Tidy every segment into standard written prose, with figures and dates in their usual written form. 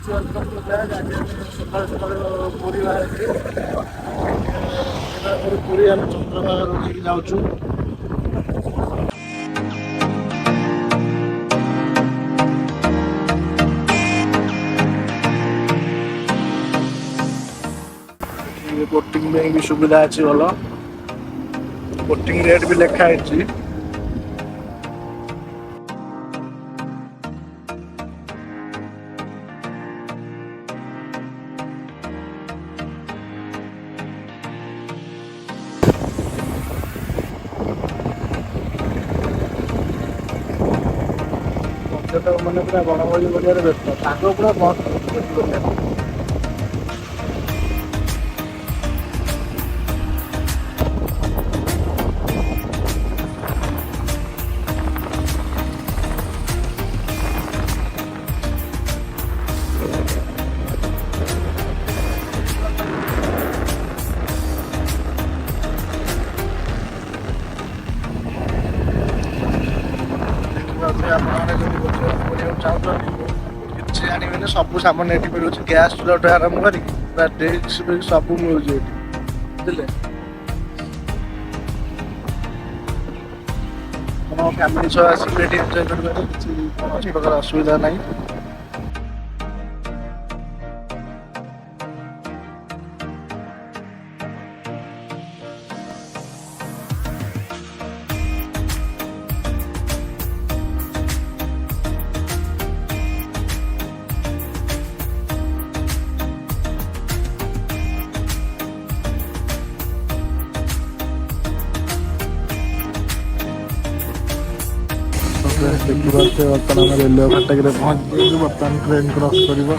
ସକାଳୁ ସକାଳୁ ପୁରୀ ବାହାରିକି ପୁରୀ ଆମେ ଚନ୍ଦ୍ରଭାଗା ନେଇକି ଯାଉଛୁ। ବୋଟିଂ ପାଇଁ ବି ସୁବିଧା ଅଛି ଭଲ। ବୋଟିଂ ରେଟ୍ ବି ଲେଖା ହେଇଛି। ପର୍ଯ୍ୟଟକ ମାନେ ପୁରା ବଣଭୋଜି କରିବାରେ ବ୍ୟସ୍ତ। ପାଗ ପୁରା ମସ୍ତ। ଆପଣମାନେ ଯଦି କରିବାକୁ ଚାହୁଁଛନ୍ତି କିଛି ଆଣିବେନି, ସବୁ ସାମାନ ଏଠି ମିଳୁଛି। ଗ୍ୟାସ୍ ଚୁଲାଠୁ ଆରମ୍ଭ କରିକି ପୁରା ଡ୍ରିଙ୍କ୍ସ ଫ୍ରିଙ୍କ୍ସ ସବୁ ମିଳୁଛି ଏଠି, ବୁଝିଲେ। ଆପଣ ଫ୍ୟାମିଲି ସହ ଆସିକି ଏଠି ଏନ୍ଜୟ କରିପାରିବେ, କିଛି କୌଣସି ପ୍ରକାର ଅସୁବିଧା ନାହିଁ। ଦେଖିପାରୁଥିବେ ବର୍ତ୍ତମାନ ଆମେ ରେଲୱେ ଫାଟକରେ ପହଞ୍ଚି ଯାଇଛୁ। ବର୍ତ୍ତମାନ ଟ୍ରେନ୍ କ୍ରସ୍ କରିବ।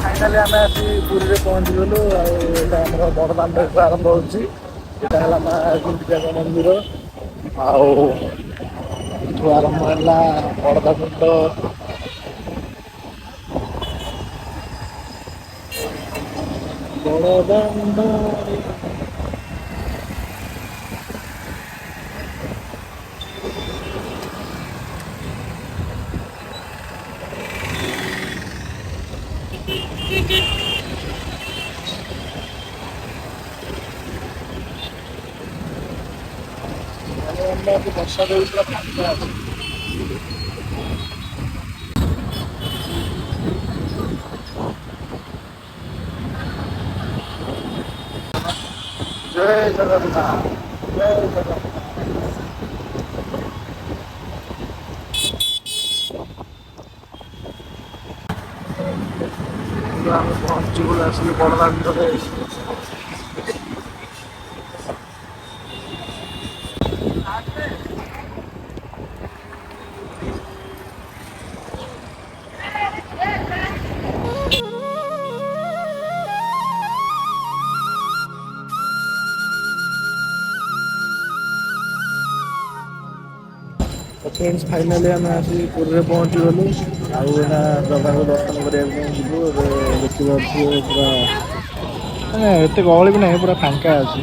ଫାଇନାଲି ଆମେ ଆସି ପୁରୀରେ ପହଞ୍ଚିଗଲୁ। ଆଉ ଏଇଟା ଆମର ବଡ଼ଦାଣ୍ଡଠୁ ଆରମ୍ଭ ହେଉଛି। ଏଇଟା ହେଲା ମା ଗୁଣ୍ଡିଚାଙ୍କ ମନ୍ଦିର। ଆଉ ଏଠୁ ଆରମ୍ଭ ହେଲା ବଡ଼ଦାଣ୍ଡ। ବଡ଼ଦାଣ୍ଡରେ ବର୍ଷା ଦେଉଥିଲା ଫାଙ୍କା ଅଛି। ଜୟ ଜଗନ୍ନାଥ, ଜୟ ଜଗନ୍ନାଥ। ଆମେ ପହଞ୍ଚିଗଲୁ ଆସିକି ବଡ଼ଦାଣ୍ଡରେ। ଫ୍ରେଣ୍ଡସ୍ ଫାଇନାଲି ଆମେ ଆସି ପୁରୀରେ ପହଞ୍ଚିଗଲୁ। ଆଉ ଏଇନା ଜଗାକୁ ଦର୍ଶନ କରିବାକୁ ପାଇଁ ଯିବୁ। ଏବେ ଦେଖିପାରୁଥିବେ ପୁରା ମାନେ ଏତେ ଗହଳି ବି ନାହିଁ, ପୁରା ଫାଙ୍କା ଅଛି।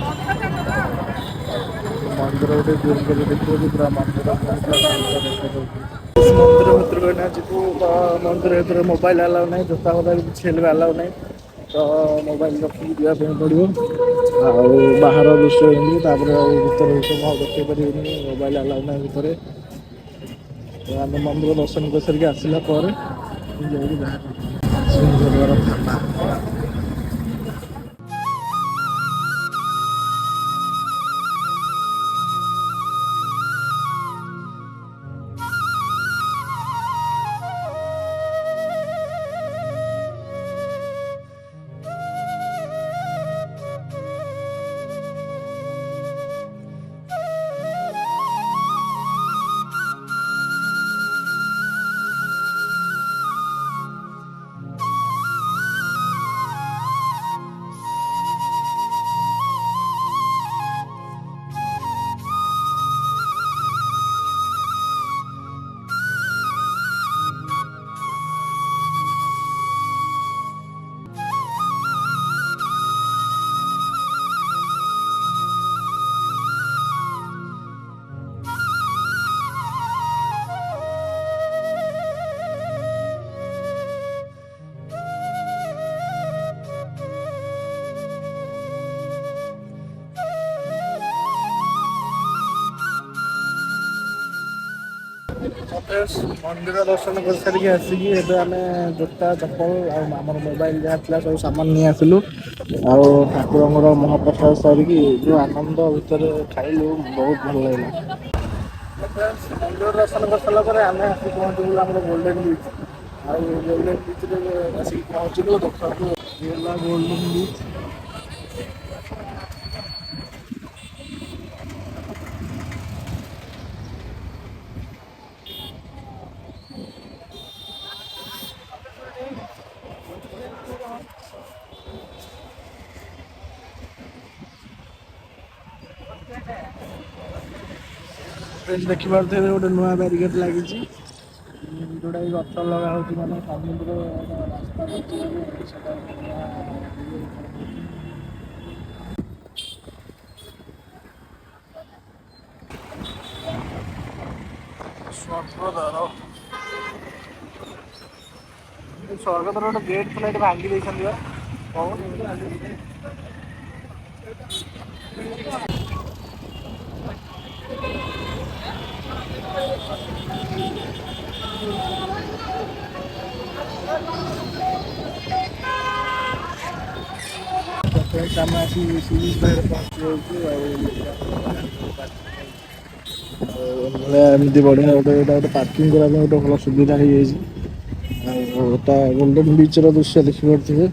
ମନ୍ଦିର ଗୋଟେ ଜୁମ୍ କରି ଦେଖିବାକୁ ପୁରା ମନ୍ଦିର ମନ୍ଦିର ଭିତରକୁ ଏଇନା ଯିବୁ। ତ ମନ୍ଦିର ଭିତରେ ମୋବାଇଲ ଆଲାଉ ନାହିଁ, ଜୋତା ଫୋତା କିଛି ହେଲେ ବି ଆଲାଉ ନାହିଁ। ତ ମୋବାଇଲ ରଖିକି ଯିବା ପାଇଁ ପଡ଼ିବ। ଆଉ ବାହାର ଦୃଶ୍ୟ ଏମିତି, ତାପରେ ଆଉ ଭିତର ଦୃଶ୍ୟ ମୁଁ ଆଉ ଦେଖେଇ ପାରିବିନି, ମୋବାଇଲ ଆଲାଉ ନାହିଁ ଭିତରେ। ତ ଆମେ ମନ୍ଦିର ଦର୍ଶନ କରିସାରିକି ଆସିଲା ପରେ ଯାଇକି ବାହାରିବୁ। ସିଂହଦ୍ୱାର ଥାନା। ମନ୍ଦିର ଦର୍ଶନ କରିସାରିକି ଆସିକି ଏବେ ଆମେ ଜୋତା ଚପଲ ଆଉ ଆମର ମୋବାଇଲ ଯାହା ଥିଲା ସବୁ ସାମାନ ନେଇ ଆସିଲୁ। ଆଉ ଠାକୁରଙ୍କର ମହାପ୍ରସାଦ ସାରିକି ଯୋଉ ଆନନ୍ଦ ଭିତରେ ଖାଇଲୁ ବହୁତ ଭଲ ଲାଗିଲା। ମନ୍ଦିର ଦର୍ଶନ କରିସାରିଲା ପରେ ଆମେ ଆସି ପହଞ୍ଚିଲୁ ଆମର ଗୋଲ୍ଡେନ ବିଚ୍। ଆଉ ଗୋଲ୍ଡେନ ବିଚ୍ ରେ ଆସିକି ପହଞ୍ଚିଲୁ ଦେଖିବାକୁ ହେଲା ଗୋଲ୍ଡେନ ବିଚ୍। ଦେଖିପାରୁଥିବେ ଗୋଟେ ନୂଆ ବ୍ୟାରିକେଟ ଲାଗିଛି। ଯୋଉଟା କି ଗଛ ଲଗା ହଉଛି ମାନେ ସମୁଦ୍ର ରାସ୍ତା ସେଟା ସ୍ୱର୍ଗଦ୍ୱାର। ସ୍ୱର୍ଗଦ୍ୱାର ଗୋଟେ ଗେଟ୍ ଥିଲା ଏଠି ଭାଙ୍ଗି ଦେଇଛନ୍ତି ବା। ଆମେ ଆସି ସି ବିଚ୍ ପାଖରେ ପହଞ୍ଚି ଯାଇଛୁ ଆଉ ଏମିତି ବଢିଆ ଗୋଟେ ଏଇଟା ଗୋଟେ ପାର୍କିଂ କରିବା ପାଇଁ ଗୋଟେ ଭଲ ସୁବିଧା ହେଇଯାଇଛି। ଆଉ ଏଟା ଗୋଲ୍ଡେନ ବିଚ୍ ର ଦୃଶ୍ୟ ଦେଖିପାରୁଥିବେ।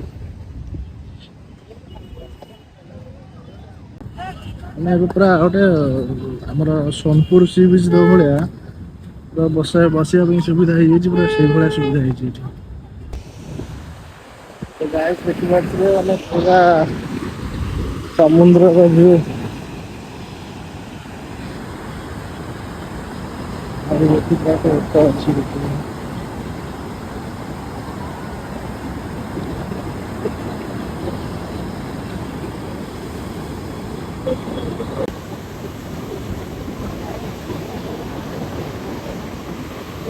ମାନେ ଏବେ ପୁରା ଗୋଟେ ଆମର ସୋନପୁର ସି ବିଚ୍ ଯୋଉ ଭଳିଆ ପୁରା ବସିବା ପାଇଁ ସୁବିଧା ହେଇଯାଇଛି ପୁରା ସେଇଭଳିଆ ସୁବିଧା ହେଇଛି ଏଠି। ତ ଗାଇସ୍ ଦେଖିପାରୁଥିବେ ମାନେ ପୁରା ସମୁଦ୍ରର ଭିଉ।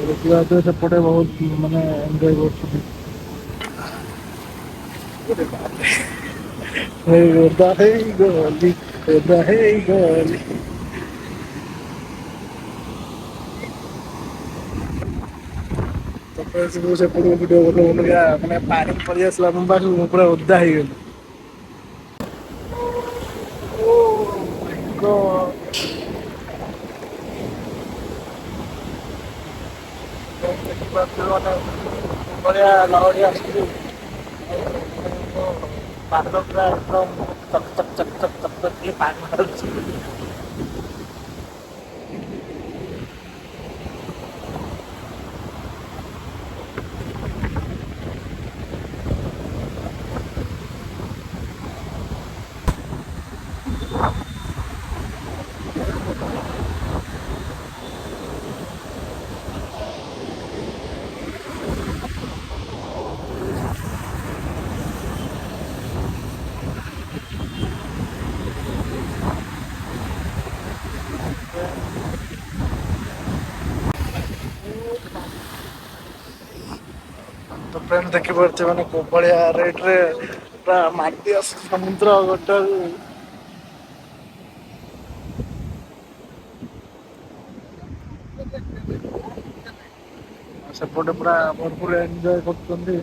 ଦେଖିପାରୁଥିବେ ସେପଟେ ବହୁତ ମାନେ ଏଞ୍ଜୟ କରୁଛନ୍ତି। ଓଦା ହେଇଗଲି ଓଦା ହେଇଗଲି। ସେପଟକୁ ଭିଡିଓ ମାନେ ପାଣି ପଳେଇ ଆସିଲା ମୋ ପାଖକୁ ମୁଁ ପୁରା ଓଦା ହେଇଗଲି। ବଢିଆ ଲହଡ଼ି ଆସୁଛି। ପାଦ ପୁରା ଏକଦମ ଚକ୍ ଚକ୍ ଚକ୍ ଚକ୍ ଚକ୍ ହେଇ ପାଣି ଢାଳୁଛି। ତ ଫ୍ରେଣ୍ଡ ଦେଖିପାରୁଥିବେ ମାନେ କୋଉ ଭଳିଆ ରେଟ ରେ ପୁରା ମାଡି ଆସୁଛି ସମୁଦ୍ର ଗୋଟେ ସେପଟେ ପୁରା ଭରପୁର ଏଞ୍ଜୟ କରୁଛନ୍ତି।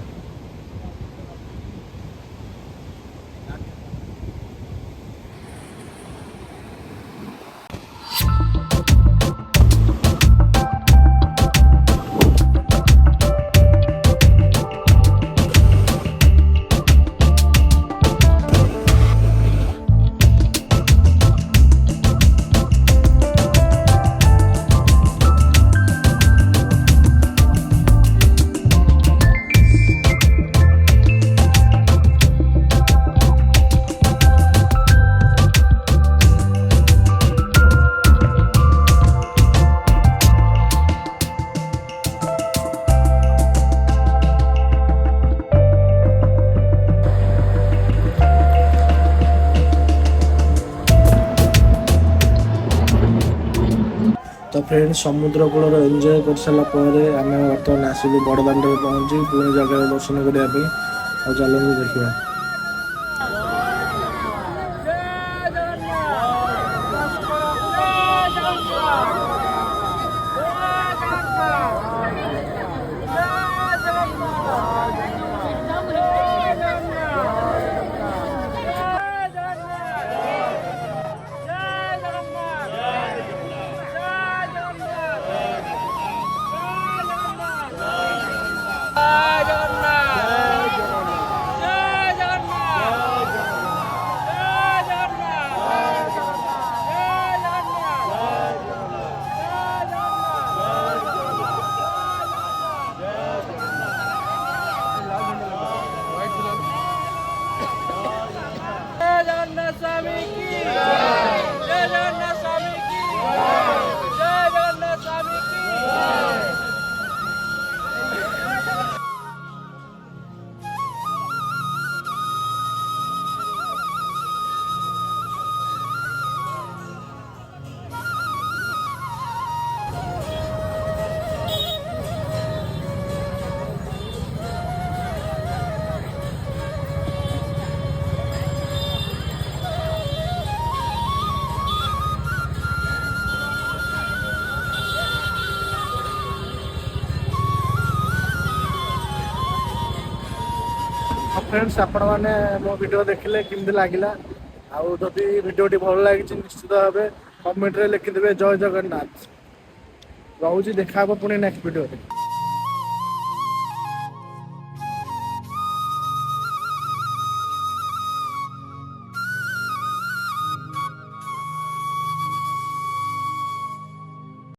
ତ ଫ୍ରେଣ୍ଡ ସମୁଦ୍ର କୂଳର ଏଞ୍ଜୟ କରିସାରିଲା ପରେ ଆମେ ବର୍ତ୍ତମାନ ଆସିଲୁ ବଡ଼ଦାଣ୍ଡରେ ପହଞ୍ଚି ପୁଣି ଜାଗାରେ ଦର୍ଶନ କରିବା ପାଇଁ ଆଉ ଚାଲନ୍ତୁ ଦେଖିବା। जगन्नाथ स्वामी की जय जगन्नाथ स्वामी की जय जगन्नाथ स्वामी की। फ्रेंड्स आपण मैंने मो वीडियो देखिले केमती लगिला आउ जदि वीडियोटी भल लगी निश्चित भाव कमेंट रे लिखिदेवे जय जगन्नाथ। रोची देखा पुणी नेक्स्ट वीडियो।